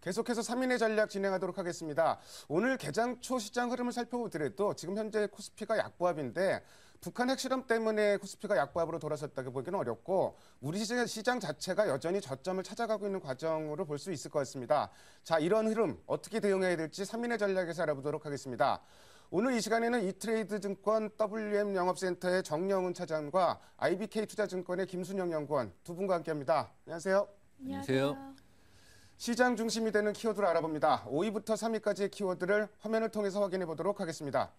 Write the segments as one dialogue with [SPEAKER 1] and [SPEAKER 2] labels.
[SPEAKER 1] 계속해서 3인의 전략 진행하도록 하겠습니다. 오늘 개장 초 시장 흐름을 살펴보더라도 지금 현재 코스피가 약보합인데 북한 핵실험 때문에 코스피가 약보합으로 돌아섰다고 보기는 어렵고 우리 시장 자체가 여전히 저점을 찾아가고 있는 과정으로 볼 수 있을 것 같습니다. 자, 이런 흐름 어떻게 대응해야 될지 3인의 전략에서 알아보도록 하겠습니다. 오늘 이 시간에는 이트레이드 증권 WM 영업센터의 정영훈 차장과 IBK 투자증권의 김순영 연구원 두 분과 함께합니다. 안녕하세요.
[SPEAKER 2] 안녕하세요.
[SPEAKER 1] 시장 중심이 되는 키워드를 알아봅니다. 5위부터 3위까지의 키워드를 화면을 통해서 확인해 보도록 하겠습니다.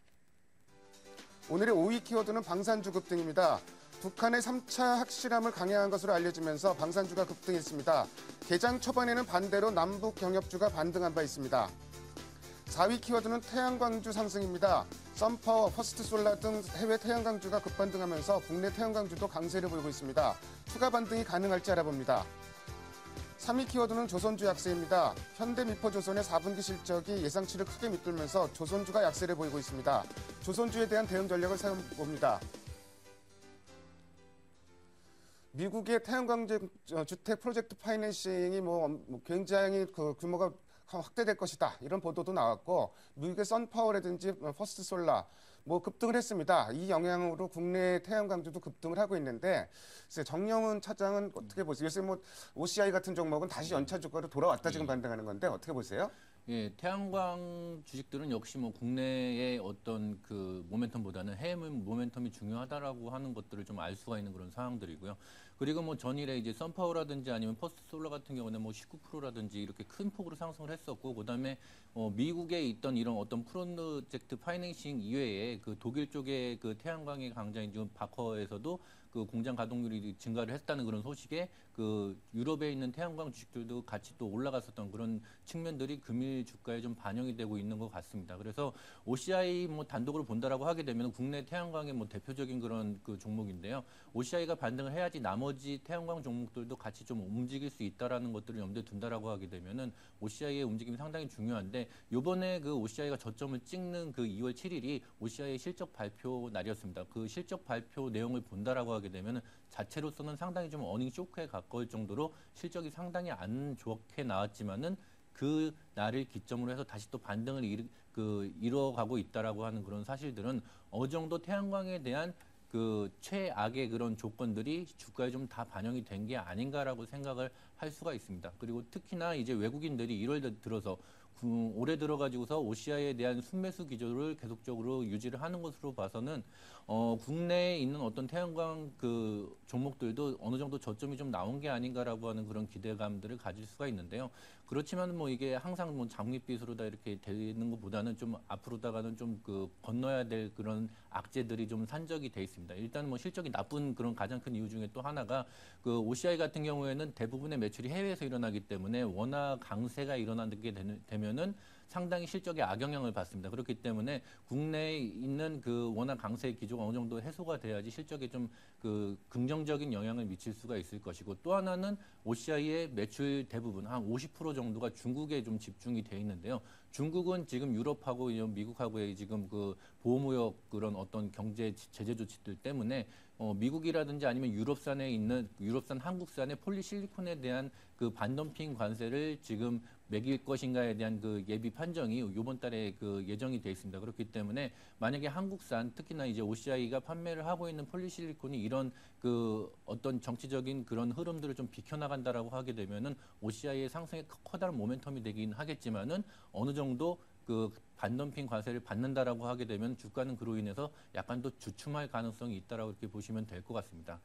[SPEAKER 1] 오늘의 5위 키워드는 방산주 급등입니다. 북한의 3차 핵실험을 강행한 것으로 알려지면서 방산주가 급등했습니다. 개장 초반에는 반대로 남북 경협주가 반등한 바 있습니다. 4위 키워드는 태양광주 상승입니다. 썬파워, 퍼스트솔라 등 해외 태양광주가 급반등하면서 국내 태양광주도 강세를 보이고 있습니다. 추가 반등이 가능할지 알아봅니다. 3위 키워드는 조선주 약세입니다. 현대미포조선의 4분기 실적이 예상치를 크게 밑돌면서 조선주가 약세를 보이고 있습니다. 조선주에 대한 대응 전략을 세워봅니다. 미국의 태양광 주택 프로젝트 파이낸싱이 굉장히 규모가 확대될 것이다. 이런 보도도 나왔고 미국의 선파워라든지 퍼스트솔라 급등을 했습니다. 이 영향으로 국내 태양광주도 급등을 하고 있는데 정영훈 차장은 어떻게 보세요? 요새 OCI 같은 종목은 다시 연차 주가로 돌아왔다 지금 반등하는 건데 어떻게 보세요?
[SPEAKER 2] 예, 태양광 주식들은 역시 국내의 어떤 그 모멘텀보다는 해외 모멘텀이 중요하다라고 하는 것들을 좀 알 수가 있는 그런 상황들이고요. 그리고 전일에 이제 선파워라든지 아니면 퍼스트솔라 같은 경우는 19%라든지 이렇게 큰 폭으로 상승을 했었고, 그다음에 미국에 있던 이런 어떤 프로젝트 파이낸싱 이외에 그 독일 쪽의 그 태양광의 강자인 지금 바커에서도 그 공장 가동률이 증가를 했다는 그런 소식에 그 유럽에 있는 태양광 주식들도 같이 또 올라갔었던 그런 측면들이 금일 주가에 좀 반영이 되고 있는 것 같습니다. 그래서 OCI 단독으로 본다라고 하게 되면 국내 태양광의 대표적인 그런 그 종목인데요. OCI가 반등을 해야지 나머지 태양광 종목들도 같이 좀 움직일 수 있다라는 것들을 염두에 둔다라고 하게 되면은 OCI의 움직임이 상당히 중요한데, 요번에 그 OCI가 저점을 찍는 그 2월 7일이 OCI의 실적 발표 날이었습니다. 그 실적 발표 내용을 본다라고 하게 되면 자체로서는 상당히 좀 어닝 쇼크에 가까울 정도로 실적이 상당히 안 좋게 나왔지만은 그 날을 기점으로 해서 다시 또 반등을 이뤄가고 있다라고 하는 그런 사실들은 어느 정도 태양광에 대한 그 최악의 그런 조건들이 주가에 좀 다 반영이 된 게 아닌가라고 생각을 할 수가 있습니다. 그리고 특히나 이제 외국인들이 1월 들어서 올해 들어가지고서 OCI에 대한 순매수 기조를 계속적으로 유지를 하는 것으로 봐서는 국내에 있는 어떤 태양광 그 종목들도 어느 정도 저점이 좀 나온 게 아닌가라고 하는 그런 기대감들을 가질 수가 있는데요. 그렇지만 이게 항상 장밋빛으로 다 이렇게 되는 것보다는 좀 앞으로다가는 좀 건너야 될 그런 악재들이 좀 산적이 돼 있습니다. 일단 실적이 나쁜 그런 가장 큰 이유 중에 또 하나가 그 OCI 같은 경우에는 대부분의 매출이 해외에서 일어나기 때문에 워낙 강세가 일어나게 되면은 상당히 실적에 악영향을 받습니다. 그렇기 때문에 국내에 있는 그 워낙 강세의 기조가 어느 정도 해소가 돼야지 실적에 좀 그 긍정적인 영향을 미칠 수가 있을 것이고, 또 하나는 OCI의 매출 대부분 한 50% 정도가 중국에 좀 집중이 돼 있는데요. 중국은 지금 유럽하고 미국하고의 지금 그 보호무역 그런 어떤 경제 제재 조치들 때문에 미국이라든지 아니면 유럽산 한국산의 폴리실리콘에 대한 그 반덤핑 관세를 지금 매길 것인가에 대한 그 예비 판정이 이번 달에 그 예정이 돼 있습니다. 그렇기 때문에 만약에 한국산 특히나 이제 OCI가 판매를 하고 있는 폴리실리콘이 이런 그 어떤 정치적인 그런 흐름들을 좀 비켜나간다라고 하게 되면은 OCI의 상승에 커다란 모멘텀이 되긴 하겠지만은 어느 정도 그 반덤핑 과세를 받는다라고 하게 되면 주가는 그로 인해서 약간 더 주춤할 가능성이 있다라고 이렇게 보시면 될 것 같습니다.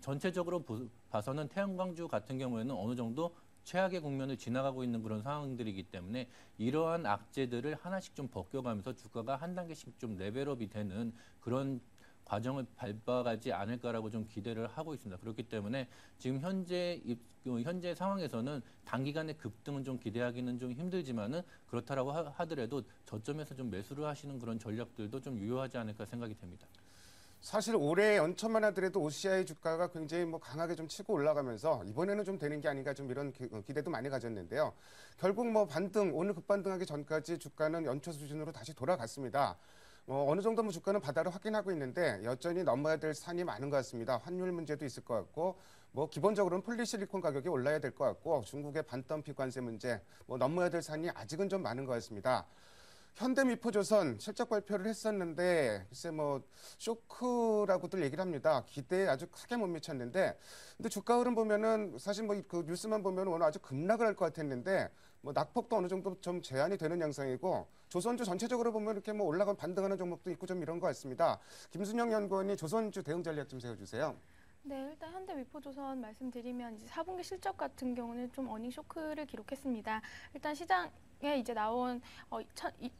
[SPEAKER 2] 전체적으로 봐서는 태양광주 같은 경우에는 어느 정도 최악의 국면을 지나가고 있는 그런 상황들이기 때문에 이러한 악재들을 하나씩 좀 벗겨가면서 주가가 한 단계씩 좀 레벨업이 되는 그런 과정을 밟아가지 않을까라고 좀 기대를 하고 있습니다. 그렇기 때문에 지금 현재 상황에서는 단기간의 급등은 좀 기대하기는 좀 힘들지만은 그렇다라고 하더라도 저점에서 좀 매수를 하시는 그런 전략들도 좀 유효하지 않을까 생각이 됩니다.
[SPEAKER 1] 사실 올해 연초만 하더라도 OCI 주가가 굉장히 강하게 좀 치고 올라가면서 이번에는 좀 되는 게 아닌가 좀 이런 기대도 많이 가졌는데요. 결국 오늘 급반등하기 전까지 주가는 연초 수준으로 다시 돌아갔습니다. 어느 정도 뭐 주가는 바닥을 확인하고 있는데 여전히 넘어야 될 산이 많은 것 같습니다. 환율 문제도 있을 것 같고 뭐 기본적으로는 폴리실리콘 가격이 올라야 될 것 같고 중국의 반덤피 관세 문제 뭐 넘어야 될 산이 아직은 좀 많은 것 같습니다. 현대미포조선 실적 발표를 했었는데 글쎄 뭐 쇼크라고들 얘기를 합니다. 기대에 아주 크게 못 미쳤는데 근데 주가 흐름 보면은 사실 뭐 그 뉴스만 보면 오늘 아주 급락을 할 것 같았는데 뭐 낙폭도 어느 정도 좀 제한이 되는 양상이고 조선주 전체적으로 보면 이렇게 뭐 올라가 반등하는 종목도 있고 좀 이런 것 같습니다. 김순영 연구원이 조선주 대응 전략 좀 세워주세요.
[SPEAKER 3] 네, 일단 현대미포조선 말씀드리면 이제 4분기 실적 같은 경우는 좀 어닝 쇼크를 기록했습니다. 일단 시장에 이제 나온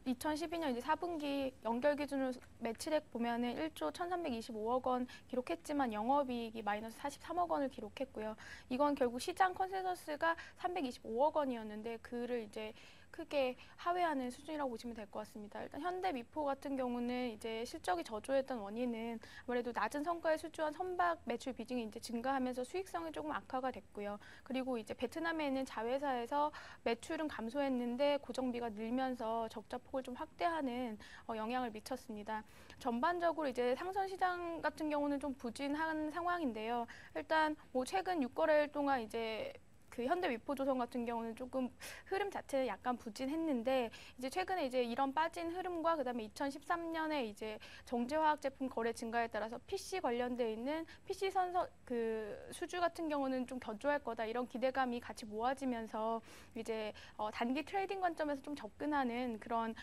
[SPEAKER 3] 2012년 이제 4분기 연결 기준으로 매출액 보면은 1조 1,325억 원 기록했지만 영업이익이 마이너스 43억 원을 기록했고요. 이건 결국 시장 컨센서스가 325억 원이었는데 그를 이제 크게 하회하는 수준이라고 보시면 될 것 같습니다. 일단 현대미포 같은 경우는 이제 실적이 저조했던 원인은 아무래도 낮은 성과에 수주한 선박 매출 비중이 이제 증가하면서 수익성이 조금 악화가 됐고요. 그리고 이제 베트남에 있는 자회사에서 매출은 감소했는데 고정비가 늘면서 적자 폭을 좀 확대하는 영향을 미쳤습니다. 전반적으로 이제 상선 시장 같은 경우는 좀 부진한 상황인데요. 일단 뭐 최근 6거래일 동안 이제 그 현대미포조선 같은 경우는 조금 흐름 자체는 약간 부진했는데 이제 최근에 이제 이런 빠진 흐름과 그다음에 2013년에 이제 정제화학 제품 거래 증가에 따라서 PC 관련돼 있는 PC 선서 그 수주 같은 경우는 좀 견조할 거다 이런 기대감이 같이 모아지면서 이제 단기 트레이딩 관점에서 좀 접근하는 그런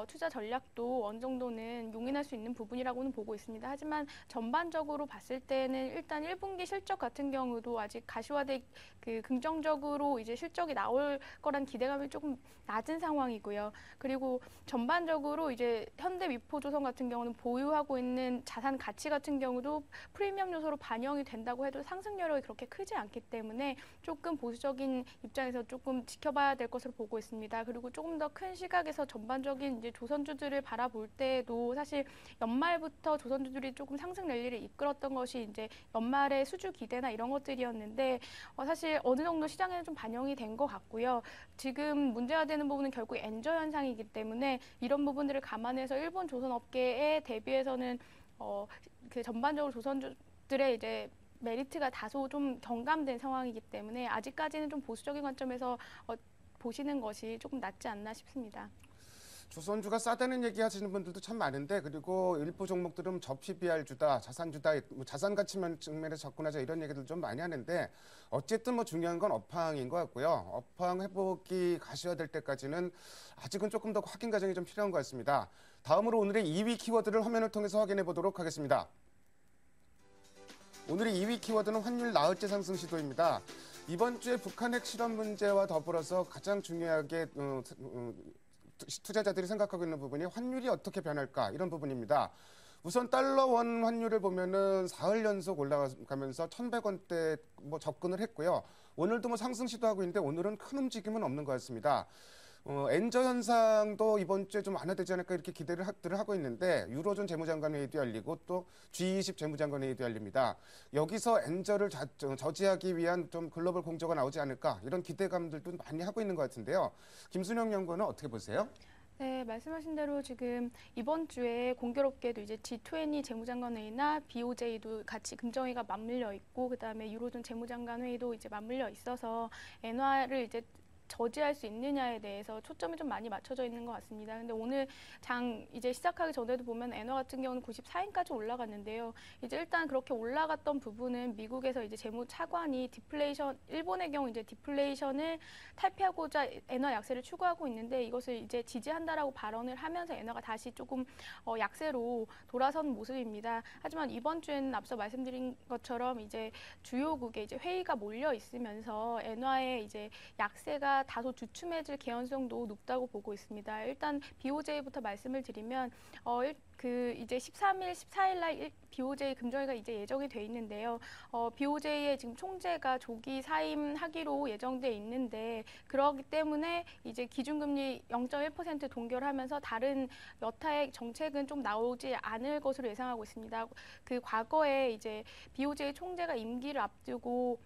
[SPEAKER 3] 투자 전략도 어느 정도는 용인할 수 있는 부분이라고는 보고 있습니다. 하지만 전반적으로 봤을 때는 일단 1분기 실적 같은 경우도 아직 가시화돼 그 긍정적으로 이제 실적이 나올 거란 기대감이 조금 낮은 상황이고요. 그리고 전반적으로 이제 현대미포조선 같은 경우는 보유하고 있는 자산 가치 같은 경우도 프리미엄 요소로 반영이 된다고 해도 상승 여력이 그렇게 크지 않기 때문에 조금 보수적인 입장에서 조금 지켜봐야 될 것으로 보고 있습니다. 그리고 조금 더 큰 시각에서 전반적인 이제 조선주들을 바라볼 때에도 사실 연말부터 조선주들이 조금 상승 랠리를 이끌었던 것이 이제 연말의 수주 기대나 이런 것들이었는데 사실 어느 정도 시장에는 좀 반영이 된 것 같고요. 지금 문제가 되는 부분은 결국 엔저 현상이기 때문에 이런 부분들을 감안해서 일본 조선업계에 대비해서는 그 전반적으로 조선주들의 이제 메리트가 다소 좀 경감된 상황이기 때문에 아직까지는 좀 보수적인 관점에서 보시는 것이 조금 낫지 않나 싶습니다.
[SPEAKER 1] 조선주가 싸다는 얘기 하시는 분들도 참 많은데 그리고 일부 종목들은 저PBR주다, 자산주다, 뭐 자산 가치 측면에서 접근하자 이런 얘기들 좀 많이 하는데 어쨌든 뭐 중요한 건 업황인 것 같고요. 업황 회복이 가시화될 때까지는 아직은 조금 더 확인 과정이 좀 필요한 것 같습니다. 다음으로 오늘의 2위 키워드를 화면을 통해서 확인해 보도록 하겠습니다. 오늘의 2위 키워드는 환율 나흘째 상승 시도입니다. 이번 주에 북한 핵 실험 문제와 더불어서 가장 중요하게 투자자들이 생각하고 있는 부분이 환율이 어떻게 변할까 이런 부분입니다. 우선 달러 원 환율을 보면은 사흘 연속 올라가면서 1,100원대 뭐 접근을 했고요. 오늘도 뭐 상승 시도하고 있는데 오늘은 큰 움직임은 없는 것 같습니다. 엔저 현상도 이번 주에 좀 완화되지 않을까 이렇게 기대를 하고 있는데 유로존 재무장관 회의도 열리고 또 G20 재무장관 회의도 열립니다. 여기서 엔저를 저지하기 위한 좀 글로벌 공조가 나오지 않을까 이런 기대감들도 많이 하고 있는 것 같은데요. 김순영 연구원은 어떻게 보세요?
[SPEAKER 3] 네, 말씀하신 대로 지금 이번 주에 공교롭게도 이제 G20 재무장관 회의나 BOJ도 같이 금정회의가 맞물려 있고 그다음에 유로존 재무장관 회의도 이제 맞물려 있어서 엔화를 이제 저지할 수 있느냐에 대해서 초점이 좀 많이 맞춰져 있는 것 같습니다. 근데 오늘 장 이제 시작하기 전에도 보면 엔화 같은 경우는 94인까지 올라갔는데요. 이제 일단 그렇게 올라갔던 부분은 미국에서 이제 재무 차관이 디플레이션, 일본의 경우 이제 디플레이션을 탈피하고자 엔화 약세를 추구하고 있는데 이것을 이제 지지한다라고 발언을 하면서 엔화가 다시 조금 약세로 돌아선 모습입니다. 하지만 이번 주에는 앞서 말씀드린 것처럼 이제 주요국에 이제 회의가 몰려 있으면서 엔화의 이제 약세가 다소 주춤해질 개연성도 높다고 보고 있습니다. 일단 BOJ부터 말씀을 드리면 그 이제 13일, 14일 날 BOJ 금정회가 이제 예정이 돼 있는데요. BOJ의 지금 총재가 조기 사임하기로 예정돼 있는데 그러기 때문에 이제 기준금리 0.1% 동결하면서 다른 여타의 정책은 좀 나오지 않을 것으로 예상하고 있습니다. 그 과거에 이제 BOJ 총재가 임기를 앞두고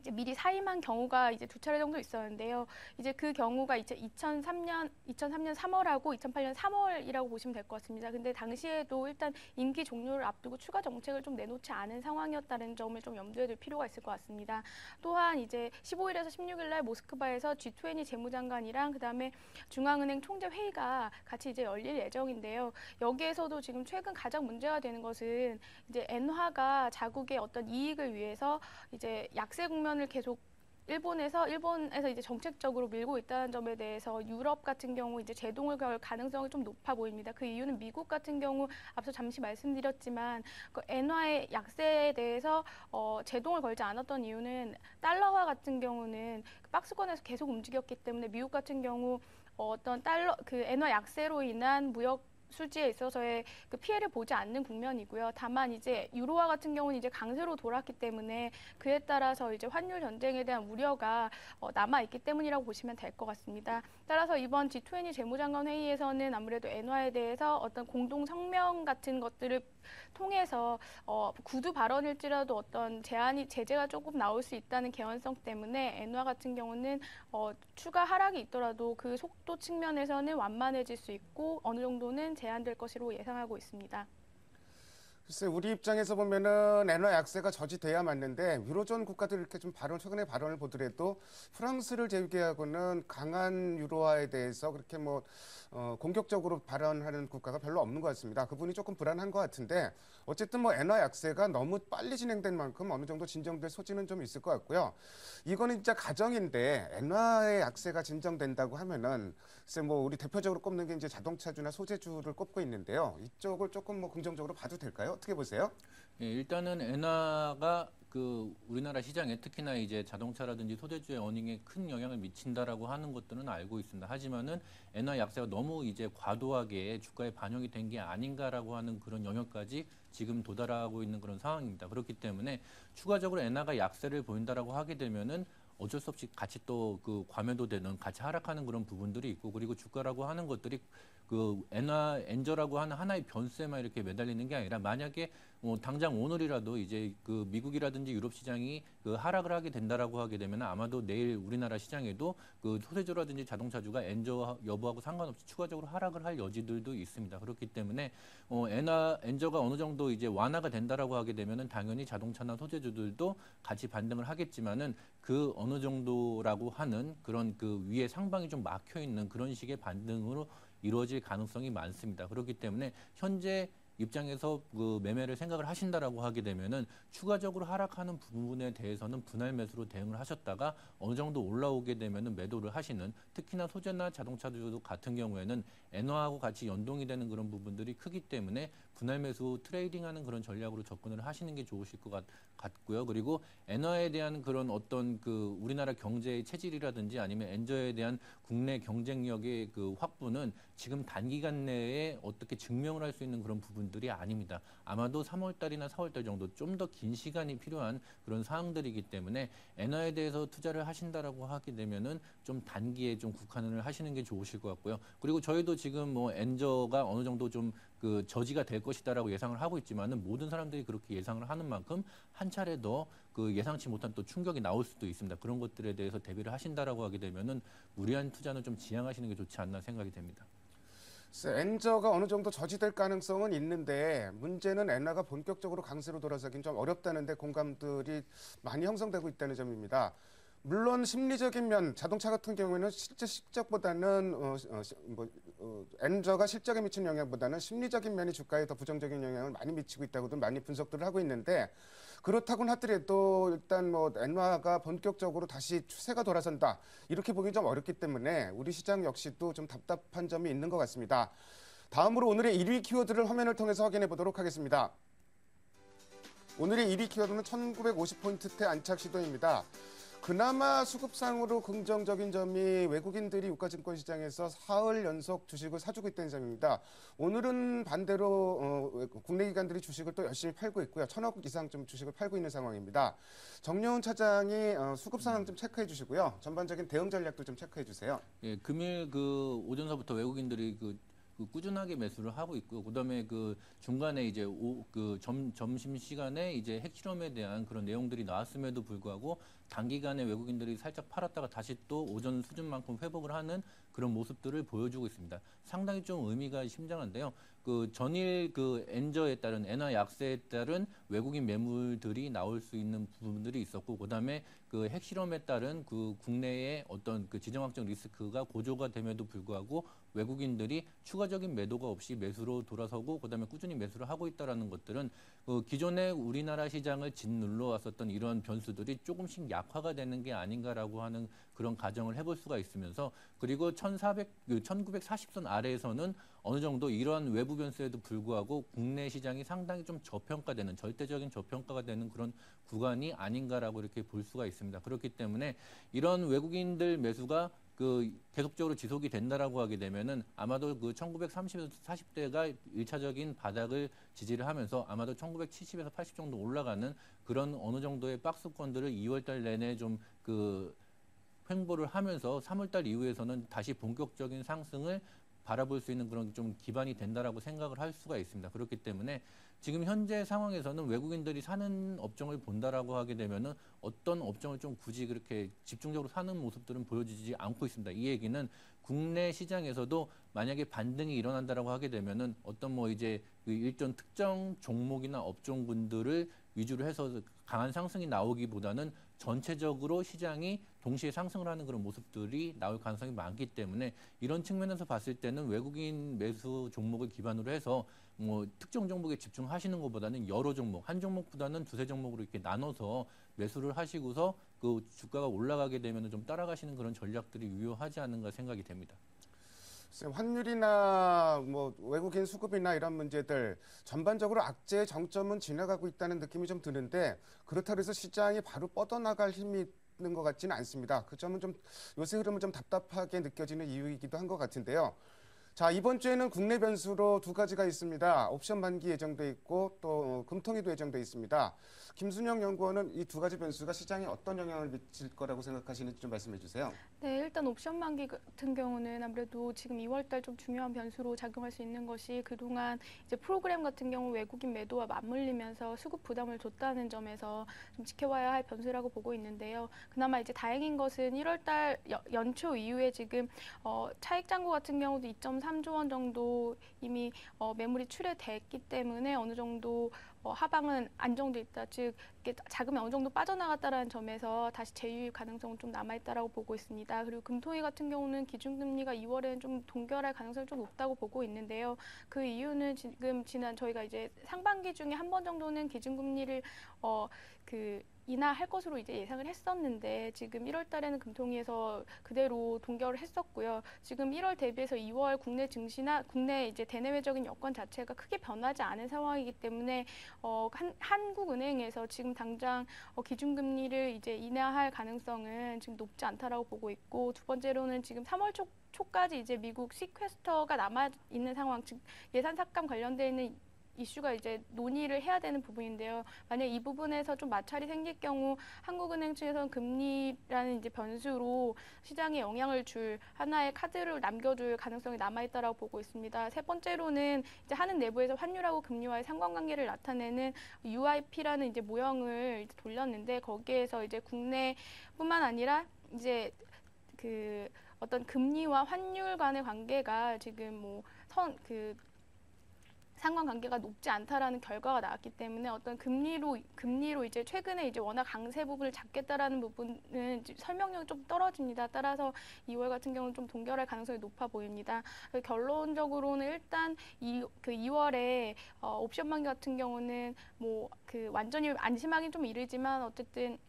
[SPEAKER 3] 이제 미리 사임한 경우가 이제 2차례 정도 있었는데요. 이제 그 경우가 이제 2003년 3월하고 2008년 3월이라고 보시면 될 것 같습니다. 근데 당시에도 일단 임기 종료를 앞두고 추가 정책을 좀 내놓지 않은 상황이었다는 점을 좀 염두에 둘 필요가 있을 것 같습니다. 또한 이제 15일에서 16일 날 모스크바에서 G20 재무장관이랑 그다음에 중앙은행 총재 회의가 같이 이제 열릴 예정인데요. 여기에서도 지금 최근 가장 문제가 되는 것은 이제 엔화가 자국의 어떤 이익을 위해서 이제 약세 국면을 계속 일본에서 이제 정책적으로 밀고 있다는 점에 대해서 유럽 같은 경우 이제 제동을 걸 가능성이 좀 높아 보입니다. 그 이유는 미국 같은 경우 앞서 잠시 말씀드렸지만 그 엔화의 약세에 대해서 제동을 걸지 않았던 이유는 달러화 같은 경우는 그 박스권에서 계속 움직였기 때문에 미국 같은 경우 어떤 그 엔화 약세로 인한 무역 수지에 있어서의 그 피해를 보지 않는 국면이고요. 다만 이제 유로화 같은 경우는 이제 강세로 돌았기 때문에 그에 따라서 이제 환율 전쟁에 대한 우려가 남아 있기 때문이라고 보시면 될 것 같습니다. 따라서 이번 G20 재무장관 회의에서는 아무래도 엔화에 대해서 어떤 공동 성명 같은 것들을 통해서 구두 발언일지라도 어떤 제재가 조금 나올 수 있다는 개연성 때문에 엔화 같은 경우는 추가 하락이 있더라도 그 속도 측면에서는 완만해질 수 있고 어느 정도는 제한될 것으로 예상하고 있습니다.
[SPEAKER 1] 글쎄 우리 입장에서 보면은 엔화 약세가 저지돼야 맞는데 유로존 국가들 이렇게 좀 최근의 발언을 보더라도 프랑스를 제외하고는 강한 유로화에 대해서 그렇게 공격적으로 발언하는 국가가 별로 없는 것 같습니다. 그 부분이 조금 불안한 것 같은데 어쨌든 엔화 약세가 너무 빨리 진행된 만큼 어느 정도 진정될 소지는 좀 있을 것 같고요. 이거는 진짜 가정인데 엔화의 약세가 진정된다고 하면은 글쎄 우리 대표적으로 꼽는 게 이제 자동차주나 소재주를 꼽고 있는데요. 이쪽을 조금 긍정적으로 봐도 될까요? 어떻게 보세요?
[SPEAKER 2] 예, 일단은 엔화가 그 우리나라 시장에 특히나 이제 자동차라든지 소재주의 어닝에 큰 영향을 미친다라고 하는 것들은 알고 있습니다. 하지만은 엔화 약세가 너무 이제 과도하게 주가에 반영이 된 게 아닌가라고 하는 그런 영역까지 지금 도달하고 있는 그런 상황입니다. 그렇기 때문에 추가적으로 엔화가 약세를 보인다라고 하게 되면은 어쩔 수 없이 같이 또 그 과매도되는 같이 하락하는 그런 부분들이 있고 그리고 주가라고 하는 것들이 그 엔저라고 하는 하나의 변수에만 이렇게 매달리는 게 아니라 만약에 당장 오늘이라도 이제 그 미국이라든지 유럽 시장이 그 하락을 하게 된다라고 하게 되면 아마도 내일 우리나라 시장에도 그 소재주라든지 자동차주가 엔저 여부하고 상관없이 추가적으로 하락을 할 여지들도 있습니다. 그렇기 때문에 엔저가 어느 정도 이제 완화가 된다라고 하게 되면은 당연히 자동차나 소재주들도 같이 반등을 하겠지만은 그 어느 정도라고 하는 그런 그 위에 상방이 좀 막혀 있는 그런 식의 반등으로 이루어질 가능성이 많습니다. 그렇기 때문에 현재 입장에서 그 매매를 생각을 하신다라고 하게 되면은 추가적으로 하락하는 부분에 대해서는 분할 매수로 대응을 하셨다가 어느 정도 올라오게 되면은 매도를 하시는 특히나 소재나 자동차주도 같은 경우에는 엔화하고 같이 연동이 되는 그런 부분들이 크기 때문에 분할 매수 트레이딩하는 그런 전략으로 접근을 하시는 게 좋으실 것 같고요. 그리고 엔화에 대한 그런 어떤 그 우리나라 경제의 체질이라든지 아니면 엔저에 대한 국내 경쟁력의 그 확보는 지금 단기간 내에 어떻게 증명을 할 수 있는 그런 부분들이 아닙니다. 아마도 3월달이나 4월달 정도 좀 더 긴 시간이 필요한 그런 사항들이기 때문에 엔화에 대해서 투자를 하신다라고 하게 되면은 좀 단기에 좀 국한을 하시는 게 좋으실 것 같고요. 그리고 저희도 지금 엔저가 어느 정도 좀 그 저지가 될 것이다라고 예상을 하고 있지만은 모든 사람들이 그렇게 예상을 하는 만큼 한 차례 더 그 예상치 못한 또 충격이 나올 수도 있습니다. 그런 것들에 대해서 대비를 하신다라고 하게 되면은 무리한 투자는 좀 지양하시는 게 좋지 않나 생각이 됩니다.
[SPEAKER 1] 엔저가 어느 정도 저지될 가능성은 있는데 문제는 엔화가 본격적으로 강세로 돌아서긴 좀 어렵다는데 공감들이 많이 형성되고 있다는 점입니다. 물론 심리적인 면, 자동차 같은 경우에는 실제 실적보다는 엔저가 실적에 미치는 영향보다는 심리적인 면이 주가에 더 부정적인 영향을 많이 미치고 있다고도 많이 분석들을 하고 있는데 그렇다고는 하더라도 일단 엔화가 본격적으로 다시 추세가 돌아선다 이렇게 보기 좀 어렵기 때문에 우리 시장 역시도 좀 답답한 점이 있는 것 같습니다. 다음으로 오늘의 1위 키워드를 화면을 통해서 확인해 보도록 하겠습니다. 오늘의 1위 키워드는 1950포인트대 안착 시도입니다. 그나마 수급상으로 긍정적인 점이 외국인들이 유가증권 시장에서 사흘 연속 주식을 사주고 있다는 점입니다. 오늘은 반대로 국내 기관들이 주식을 또 열심히 팔고 있고요. 1,000억 이상 좀 주식을 팔고 있는 상황입니다. 정여훈 차장이 수급 상황 좀 체크해 주시고요. 전반적인 대응 전략도 좀 체크해 주세요.
[SPEAKER 2] 예, 금일 그 오전서부터 외국인들이 그 그 꾸준하게 매수를 하고 있고요. 그다음에 그 중간에 이제 점심 시간에 이제 핵실험에 대한 그런 내용들이 나왔음에도 불구하고 단기간에 외국인들이 살짝 팔았다가 다시 또 오전 수준만큼 회복을 하는 그런 모습들을 보여주고 있습니다. 상당히 좀 의미가 심장한데요. 그 전일 그 엔저에 따른 엔화 약세에 따른 외국인 매물들이 나올 수 있는 부분들이 있었고, 그다음에 그 핵실험에 따른 그 국내의 어떤 그 지정학적 리스크가 고조가 됨에도 불구하고 외국인들이 추가적인 매도가 없이 매수로 돌아서고, 그다음에 꾸준히 매수를 하고 있다라는 것들은 기존의 우리나라 시장을 짓눌러 왔었던 이런 변수들이 조금씩 약화가 되는 게 아닌가라고 하는 그런 가정을 해볼 수가 있으면서, 그리고 1940선 아래에서는 어느 정도 이러한 외부 변수에도 불구하고 국내 시장이 상당히 좀 저평가되는, 절대적인 저평가가 되는 그런 구간이 아닌가라고 이렇게 볼 수가 있습니다. 그렇기 때문에 이런 외국인들 매수가 계속적으로 지속이 된다라고 하게 되면은 아마도 1930에서 40대가 1차적인 바닥을 지지를 하면서 아마도 1970에서 80 정도 올라가는 그런 어느 정도의 박스권들을 2월달 내내 좀 횡보를 하면서 3월달 이후에서는 다시 본격적인 상승을 바라볼 수 있는 그런 좀 기반이 된다라고 생각을 할 수가 있습니다. 그렇기 때문에 지금 현재 상황에서는 외국인들이 사는 업종을 본다라고 하게 되면은 어떤 업종을 좀 굳이 그렇게 집중적으로 사는 모습들은 보여지지 않고 있습니다. 이 얘기는 국내 시장에서도 만약에 반등이 일어난다라고 하게 되면은 어떤 이제 일정 특정 종목이나 업종군들을 위주로 해서 강한 상승이 나오기보다는 전체적으로 시장이 동시에 상승을 하는 그런 모습들이 나올 가능성이 많기 때문에 이런 측면에서 봤을 때는 외국인 매수 종목을 기반으로 해서 특정 종목에 집중하시는 것보다는 여러 종목, 한 종목보다는 두세 종목으로 이렇게 나눠서 매수를 하시고서 그 주가가 올라가게 되면 좀 따라가시는 그런 전략들이 유효하지 않는가 생각이 됩니다.
[SPEAKER 1] 환율이나 외국인 수급이나 이런 문제들 전반적으로 악재의 정점은 지나가고 있다는 느낌이 좀 드는데, 그렇다고 해서 시장이 바로 뻗어나갈 힘이 있는 것 같지는 않습니다. 그 점은 좀 요새 흐름은 좀 답답하게 느껴지는 이유이기도 한 것 같은데요. 자, 이번 주에는 국내 변수로 두 가지가 있습니다. 옵션 만기 예정돼 있고 또 금통위도 예정돼 있습니다. 김순영 연구원은 이 두 가지 변수가 시장에 어떤 영향을 미칠 거라고 생각하시는지 좀 말씀해 주세요.
[SPEAKER 3] 네, 일단 옵션 만기 같은 경우는 아무래도 지금 2월달 좀 중요한 변수로 작용할 수 있는 것이, 그동안 이제 프로그램 같은 경우 외국인 매도와 맞물리면서 수급 부담을 줬다는 점에서 좀 지켜봐야 할 변수라고 보고 있는데요. 그나마 이제 다행인 것은 1월달 연초 이후에 지금 차익 잔고 같은 경우도 2.3조 원 정도 이미 매물이 출회됐기 때문에 어느 정도 하방은 안정돼 있다. 즉 자금이 어느 정도 빠져나갔다는 점에서 다시 재유입 가능성은 좀 남아있다라고 보고 있습니다. 그리고 금통위 같은 경우는 기준금리가 2월에는 좀 동결할 가능성이 좀 높다고 보고 있는데요. 그 이유는 지금 지난 저희가 이제 상반기 중에 한 번 정도는 기준금리를 인하할 것으로 이제 예상을 했었는데, 지금 1월 달에는 금통위에서 그대로 동결을 했었고요. 지금 1월 대비해서 2월 국내 증시나 국내 이제 대내외적인 여건 자체가 크게 변하지 않은 상황이기 때문에 한국은행에서 지금 당장 기준금리를 이제 인하할 가능성은 지금 높지 않다라고 보고 있고, 두 번째로는 지금 3월 초까지 이제 미국 시퀘스터가 남아 있는 상황, 즉 예산 삭감 관련돼 있는 이슈가 이제 논의를 해야 되는 부분인데요. 만약 이 부분에서 좀 마찰이 생길 경우 한국은행 측에서는 금리라는 이제 변수로 시장에 영향을 줄 하나의 카드를 남겨줄 가능성이 남아있다라고 보고 있습니다. 세 번째로는 이제 한은 내부에서 환율하고 금리와의 상관관계를 나타내는 UIP라는 이제 모형을 이제 돌렸는데, 거기에서 이제 국내뿐만 아니라 이제 어떤 금리와 환율 간의 관계가 지금 상관관계가 높지 않다라는 결과가 나왔기 때문에 어떤 금리로 이제 최근에 이제 워낙 강세 부분을 잡겠다라는 부분은 설명력이 좀 떨어집니다. 따라서 2월 같은 경우는 좀 동결할 가능성이 높아 보입니다. 결론적으로는 일단 2월에 옵션 만기 같은 경우는 완전히 안심하기는 좀 이르지만 어쨌든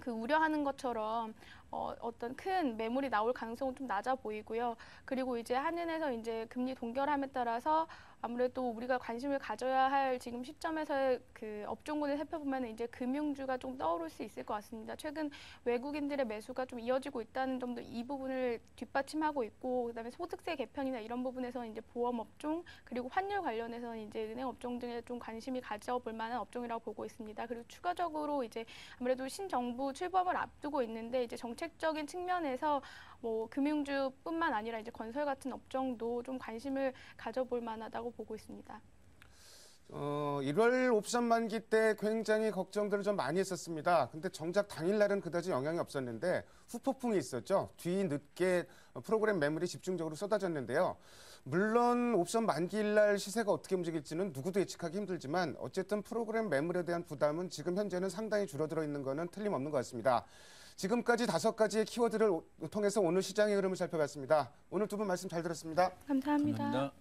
[SPEAKER 3] 우려하는 것처럼 어떤 큰 매물이 나올 가능성은 좀 낮아 보이고요. 그리고 이제 한은에서 이제 금리 동결함에 따라서 아무래도 우리가 관심을 가져야 할 지금 시점에서의 업종군을 살펴보면 이제 금융주가 좀 떠오를 수 있을 것 같습니다. 최근 외국인들의 매수가 좀 이어지고 있다는 점도 이 부분을 뒷받침하고 있고, 그다음에 소득세 개편이나 이런 부분에서는 이제 보험 업종, 그리고 환율 관련해서는 이제 은행 업종 등에 좀 관심이 가져볼 만한 업종이라고 보고 있습니다. 그리고 추가적으로 이제 아무래도 신정부 출범을 앞두고 있는데 이제 정책적인 측면에서 뭐 금융주뿐만 아니라 이제 건설 같은 업종도 좀 관심을 가져볼 만하다고 보고 있습니다.
[SPEAKER 1] 1월 옵션 만기 때 굉장히 걱정들을 좀 많이 했었습니다. 근데 정작 당일날은 그다지 영향이 없었는데 후폭풍이 있었죠. 뒤늦게 프로그램 매물이 집중적으로 쏟아졌는데요. 물론 옵션 만기일날 시세가 어떻게 움직일지는 누구도 예측하기 힘들지만 어쨌든 프로그램 매물에 대한 부담은 지금 현재는 상당히 줄어들어 있는 것은 틀림없는 것 같습니다. 지금까지 5가지의 키워드를 통해서 오늘 시장의 흐름을 살펴봤습니다. 오늘 두 분 말씀 잘 들었습니다.
[SPEAKER 3] 감사합니다.
[SPEAKER 2] 감사합니다.